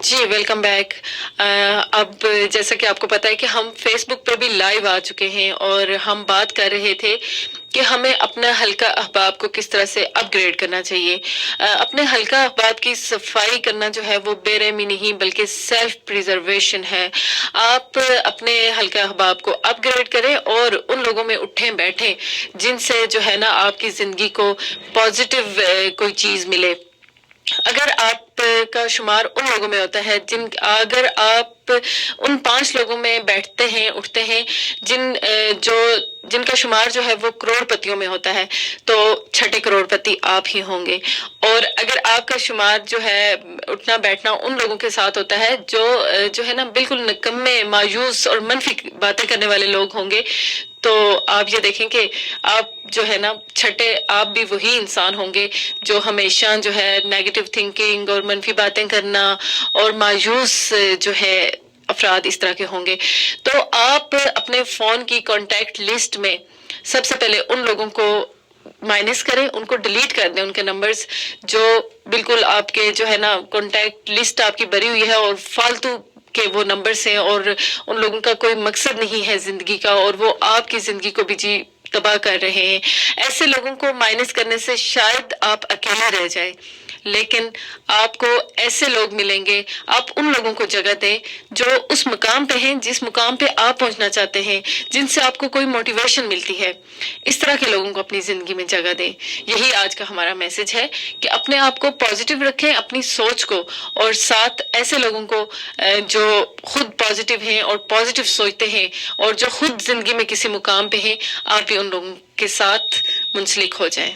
جی welcome back. اب جیسا کہ آپ کو پتا ہے کہ ہم فیس بک پہ بھی لائیو آ چکے ہیں اور ہم بات کر رہے تھے کہ ہمیں اپنا حلقہ احباب کو کس طرح سے اپ گریڈ کرنا چاہیے. اپنے حلقہ احباب کی صفائی کرنا جو ہے وہ بے رحمی نہیں بلکہ سیلف پریزرویشن ہے. آپ اپنے حلقہ احباب کو اپ گریڈ کریں اور ان لوگوں میں اٹھیں بیٹھیں جن سے جو ہے نا آپ کی زندگی کو پازیٹیو کوئی چیز ملے. اگر آپ کا شمار ان لوگوں میں ہوتا ہے اگر آپ ان 5 لوگوں میں بیٹھتے ہیں اٹھتے ہیں جن کا شمار جو ہے وہ کروڑ پتیوں میں ہوتا ہے تو 6 کروڑ پتی آپ ہی ہوں گے. اور اگر آپ کا شمار جو ہے اٹھنا بیٹھنا ان لوگوں کے ساتھ ہوتا ہے جو ہے نا بالکل نکمے مایوس اور منفی باتیں کرنے والے لوگ ہوں گے تو آپ یہ دیکھیں کہ آپ جو ہے نا آپ بھی وہی انسان ہوں گے جو ہمیشہ جو ہے نیگیٹو تھنکنگ اور منفی باتیں کرنا اور مایوس جو ہے افراد اس طرح کے ہوں گے. تو آپ اپنے فون کی کانٹیکٹ لسٹ میں سب سے پہلے ان لوگوں کو مائنس کریں، ان کو ڈیلیٹ کر دیں، ان کے نمبرز جو بالکل آپ کے جو ہے نا کانٹیکٹ لسٹ آپ کی بھری ہوئی ہے اور فالتو کہ وہ نمبرز ہیں اور ان لوگوں کا کوئی مقصد نہیں ہے زندگی کا اور وہ آپ کی زندگی کو بھی تباہ کر رہے ہیں. ایسے لوگوں کو مائنس کرنے سے شاید آپ اکیلے رہ جائیں لیکن آپ کو ایسے لوگ ملیں گے. آپ ان لوگوں کو جگہ دیں جو اس مقام پہ ہیں جس مقام پہ آپ پہنچنا چاہتے ہیں، جن سے آپ کو کوئی موٹیویشن ملتی ہے. اس طرح کے لوگوں کو اپنی زندگی میں جگہ دیں. یہی آج کا ہمارا میسج ہے کہ اپنے آپ کو پازیٹیو رکھیں، اپنی سوچ کو، اور ساتھ ایسے لوگوں کو جو خود پازیٹیو ہیں اور پازیٹیو سوچتے ہیں اور جو خود زندگی میں کسی مقام پہ ہیں، آپ بھی ان لوگوں کے ساتھ منسلک ہو جائیں.